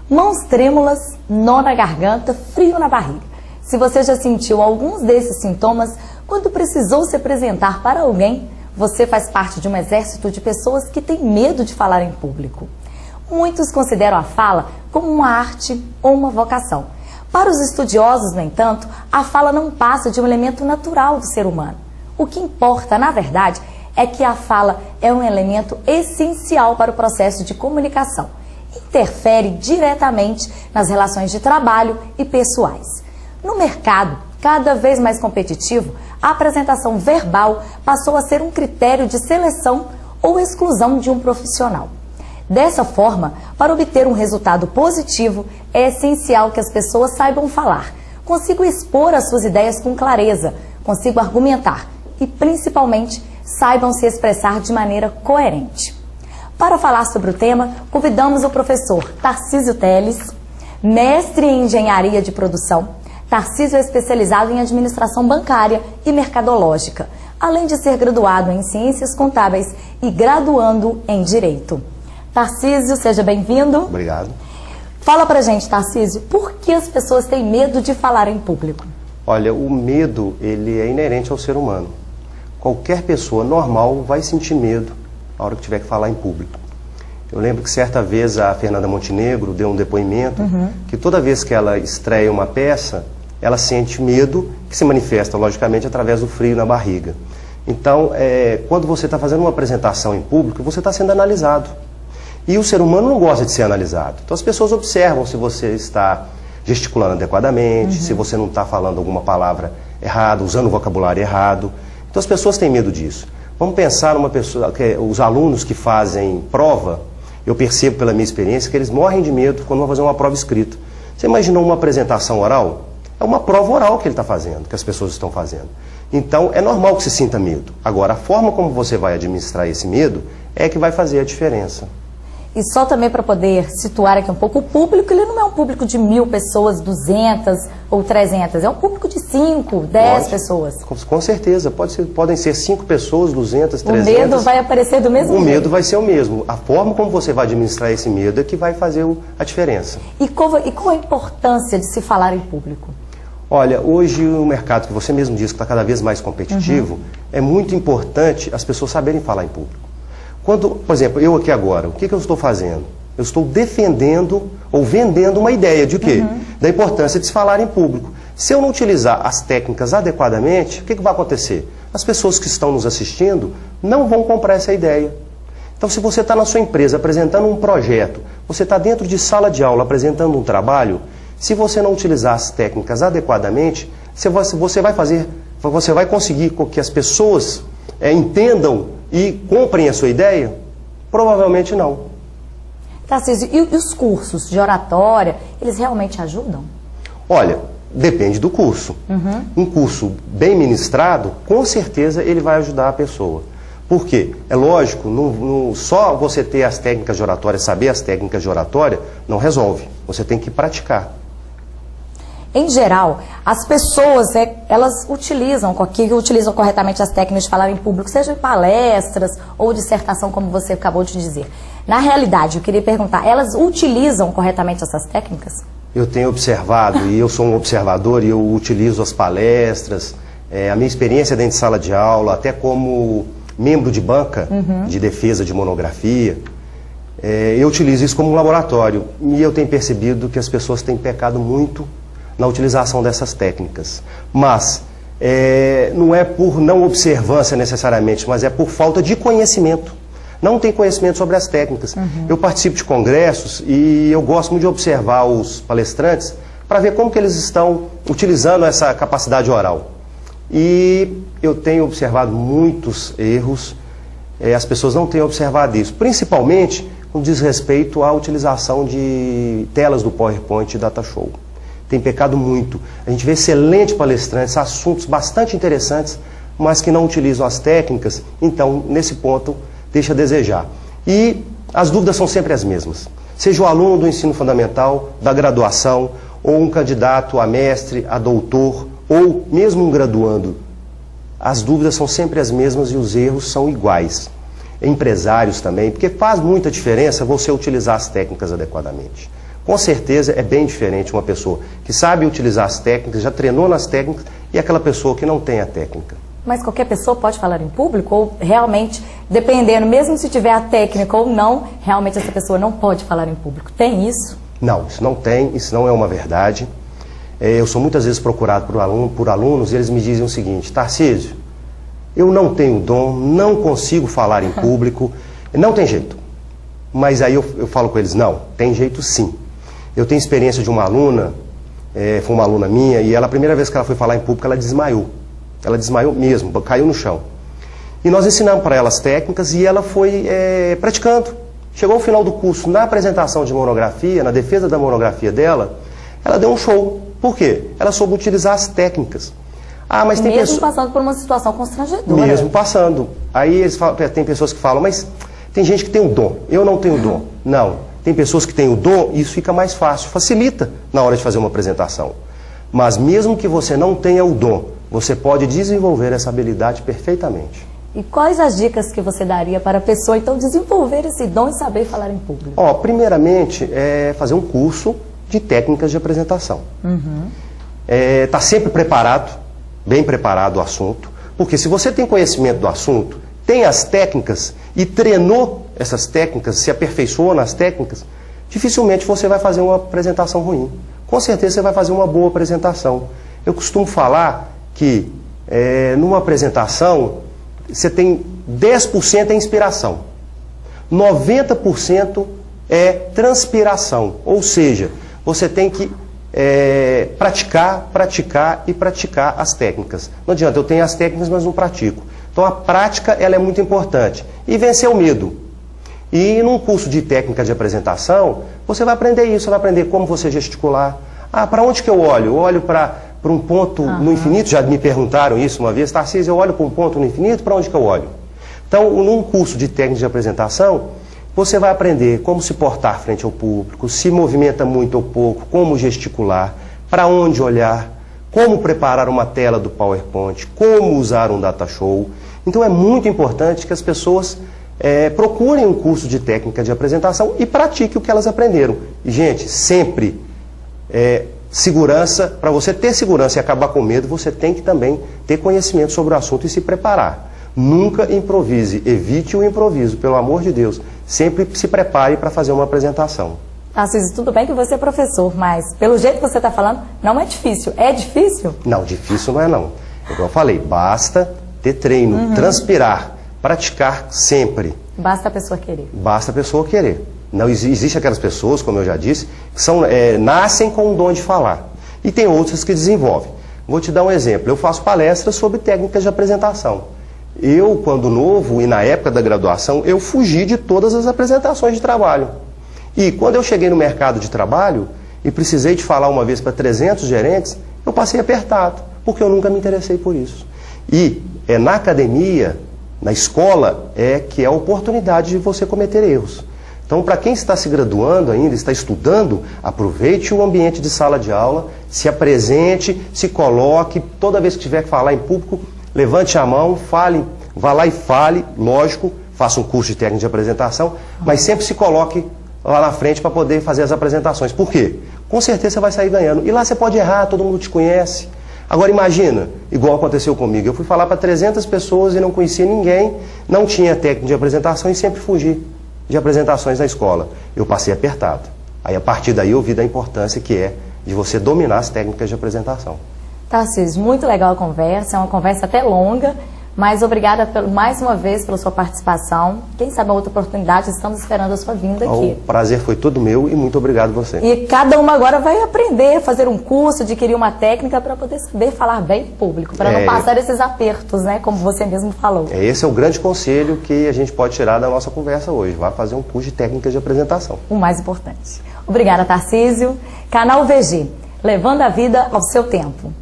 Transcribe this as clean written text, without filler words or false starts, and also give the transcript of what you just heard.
Mãos trêmulas, nó na garganta, frio na barriga. Se você já sentiu alguns desses sintomas quando precisou se apresentar para alguém, você faz parte de um exército de pessoas que têm medo de falar em público. Muitos consideram a fala como uma arte ou uma vocação. Para os estudiosos, no entanto, a fala não passa de um elemento natural do ser humano. O que importa, na verdade, é que a fala é um elemento essencial para o processo de comunicação. Interfere diretamente nas relações de trabalho e pessoais. No mercado, cada vez mais competitivo, a apresentação verbal passou a ser um critério de seleção ou exclusão de um profissional. Dessa forma, para obter um resultado positivo, é essencial que as pessoas saibam falar, consigam expor as suas ideias com clareza, consigam argumentar e, principalmente, saibam se expressar de maneira coerente. Para falar sobre o tema, convidamos o professor Tarcísio Teles, mestre em engenharia de produção. Tarcísio é especializado em administração bancária e mercadológica, além de ser graduado em ciências contábeis e graduando em direito. Tarcísio, seja bem-vindo. Obrigado. Fala pra gente, Tarcísio, por que as pessoas têm medo de falar em público? Olha, o medo, ele é inerente ao ser humano. Qualquer pessoa normal vai sentir medo na hora que tiver que falar em público. Eu lembro que certa vez a Fernanda Montenegro deu um depoimento que toda vez que ela estreia uma peça, ela sente medo que se manifesta, logicamente, através do frio na barriga. Então, quando você está fazendo uma apresentação em público, você está sendo analisado. E o ser humano não gosta de ser analisado. Então as pessoas observam se você está gesticulando adequadamente, se você não está falando alguma palavra errada, usando o vocabulário errado. Então as pessoas têm medo disso. Vamos pensar numa pessoa, os alunos que fazem prova, eu percebo pela minha experiência que eles morrem de medo quando vão fazer uma prova escrita. Você imaginou uma apresentação oral? É uma prova oral que ele está fazendo, que as pessoas estão fazendo. Então é normal que se sinta medo. Agora, a forma como você vai administrar esse medo é que vai fazer a diferença. E só também para poder situar aqui um pouco, o público, ele não é um público de 1000 pessoas, 200 ou 300, é um público de 5, 10 pessoas. Com certeza, podem ser 5 pessoas, 200, 300. O medo vai aparecer do mesmo jeito. O medo vai ser o mesmo. A forma como você vai administrar esse medo é que vai fazer a diferença. E qual a importância de se falar em público? Olha, hoje o mercado, que você mesmo disse que está cada vez mais competitivo, é muito importante as pessoas saberem falar em público. Quando, por exemplo, eu aqui agora, o que eu estou fazendo? Eu estou defendendo ou vendendo uma ideia de quê? Da importância de se falar em público. Se eu não utilizar as técnicas adequadamente, o que vai acontecer? As pessoas que estão nos assistindo não vão comprar essa ideia. Então, se você está na sua empresa apresentando um projeto, você está dentro de sala de aula apresentando um trabalho, se você não utilizar as técnicas adequadamente, você vai conseguir que as pessoas entendam e comprem a sua ideia? Provavelmente não. Tarcísio, e os cursos de oratória, eles realmente ajudam? Olha, depende do curso. Um curso bem ministrado, com certeza ele vai ajudar a pessoa. Por quê? É lógico, só você ter as técnicas de oratória, saber as técnicas de oratória, não resolve. Você tem que praticar. Em geral, as pessoas, elas utilizam corretamente as técnicas de falar em público, seja em palestras ou dissertação, como você acabou de dizer. Na realidade, eu queria perguntar, elas utilizam corretamente essas técnicas? Eu tenho observado, e eu sou um observador, e eu utilizo as palestras, a minha experiência dentro de sala de aula, até como membro de banca de defesa de monografia, eu utilizo isso como um laboratório. E eu tenho percebido que as pessoas têm pecado muito na utilização dessas técnicas. Mas não é por não observância necessariamente, mas é por falta de conhecimento. Não tem conhecimento sobre as técnicas. Eu participo de congressos e eu gosto muito de observar os palestrantes para ver como que eles estão utilizando essa capacidade oral. E eu tenho observado muitos erros, as pessoas não têm observado isso, principalmente no diz respeito à utilização de telas do PowerPoint e DataShow. Tem pecado muito. A gente vê excelentes palestrantes, assuntos bastante interessantes, mas que não utilizam as técnicas, então, nesse ponto, deixa a desejar. E as dúvidas são sempre as mesmas. Seja o aluno do ensino fundamental, da graduação, ou um candidato a mestre, a doutor, ou mesmo um graduando, as dúvidas são sempre as mesmas e os erros são iguais. empresários também, porque faz muita diferença você utilizar as técnicas adequadamente. Com certeza é bem diferente uma pessoa que sabe utilizar as técnicas, já treinou nas técnicas, e aquela pessoa que não tem a técnica. Mas qualquer pessoa pode falar em público? Ou realmente, dependendo, mesmo se tiver a técnica ou não, realmente essa pessoa não pode falar em público? Tem isso? Não, isso não tem, isso não é uma verdade. Eu sou muitas vezes procurado por alunos e eles me dizem o seguinte: Tarcísio, eu não tenho dom, não consigo falar em público, não tem jeito. Mas aí eu falo com eles: não, tem jeito sim. Eu tenho experiência de uma aluna, foi uma aluna minha, e ela, a primeira vez que ela foi falar em público, ela desmaiou. Ela desmaiou mesmo, caiu no chão. E nós ensinamos para ela as técnicas e ela foi praticando. Chegou ao final do curso, na apresentação de monografia, na defesa da monografia dela, ela deu um show. Por quê? Ela soube utilizar as técnicas. Ah, mas tem mesmo passando por uma situação constrangedora. Mesmo passando. Aí eles falam, tem pessoas que falam, mas tem gente que tem o dom, eu não tenho dom. Não, tem pessoas que têm o dom e isso fica mais fácil, facilita na hora de fazer uma apresentação. Mas mesmo que você não tenha o dom, você pode desenvolver essa habilidade perfeitamente. E quais as dicas que você daria para a pessoa, então, desenvolver esse dom e saber falar em público? Primeiramente, é fazer um curso de técnicas de apresentação. Tá sempre preparado, bem preparado o assunto, porque se você tem conhecimento do assunto, tem as técnicas e treinou essas técnicas, se aperfeiçoou nas técnicas, dificilmente você vai fazer uma apresentação ruim. Com certeza você vai fazer uma boa apresentação. Eu costumo falar que numa apresentação você tem 10% é inspiração, 90% é transpiração, ou seja, você tem que praticar e praticar as técnicas. Não adianta, eu tenho as técnicas, mas não pratico. Então a prática ela é muito importante. E vencer o medo. E num curso de técnica de apresentação, você vai aprender isso, você vai aprender como você gesticular. Ah, para onde que eu olho? Eu olho para um ponto no infinito, já me perguntaram isso uma vez, Tarcísio, eu olho para um ponto no infinito, para onde que eu olho? Então, num curso de técnica de apresentação, você vai aprender como se portar frente ao público, se movimenta muito ou pouco, como gesticular, para onde olhar, como preparar uma tela do PowerPoint, como usar um data show. Então é muito importante que as pessoas procurem um curso de técnica de apresentação e pratiquem o que elas aprenderam. E, gente, sempre segurança, para você ter segurança e acabar com medo, você tem que também ter conhecimento sobre o assunto e se preparar. Nunca improvise, evite o improviso, pelo amor de Deus. Sempre se prepare para fazer uma apresentação. Tarcísio, tudo bem que você é professor, mas pelo jeito que você está falando, não é difícil. É difícil? Não, difícil não é não. Igual eu falei, basta ter treino, transpirar, praticar sempre. Basta a pessoa querer. Basta a pessoa querer. Não existe aquelas pessoas, como eu já disse, que nascem com o dom de falar. E tem outras que desenvolvem. Vou te dar um exemplo. Eu faço palestras sobre técnicas de apresentação. Eu, quando novo e na época da graduação, eu fugi de todas as apresentações de trabalho. E quando eu cheguei no mercado de trabalho e precisei de falar uma vez para 300 gerentes, eu passei apertado, porque eu nunca me interessei por isso. E na academia, na escola, que é a oportunidade de você cometer erros. Então, para quem está se graduando ainda, está estudando, aproveite o ambiente de sala de aula, se apresente, se coloque, toda vez que tiver que falar em público, levante a mão, fale, vá lá e fale, lógico, faça um curso de técnica de apresentação, mas sempre se coloque lá na frente para poder fazer as apresentações. Por quê? Com certeza você vai sair ganhando. E lá você pode errar, todo mundo te conhece. Agora imagina, igual aconteceu comigo, eu fui falar para 300 pessoas e não conhecia ninguém, não tinha técnica de apresentação e sempre fugi de apresentações na escola. Eu passei apertado. Aí a partir daí eu vi da importância que é de você dominar as técnicas de apresentação. Tarcísio, muito legal a conversa, é uma conversa até longa, mas obrigada mais uma vez pela sua participação. Quem sabe a outra oportunidade, estamos esperando a sua vinda aqui. O prazer foi todo meu e muito obrigado a você. E cada uma agora vai aprender a fazer um curso, adquirir uma técnica para poder saber falar bem em público, para não passar esses apertos, né, como você mesmo falou. Esse é o grande conselho que a gente pode tirar da nossa conversa hoje. Vá fazer um curso de técnicas de apresentação. O mais importante. Obrigada, Tarcísio. Canal VG, levando a vida ao seu tempo.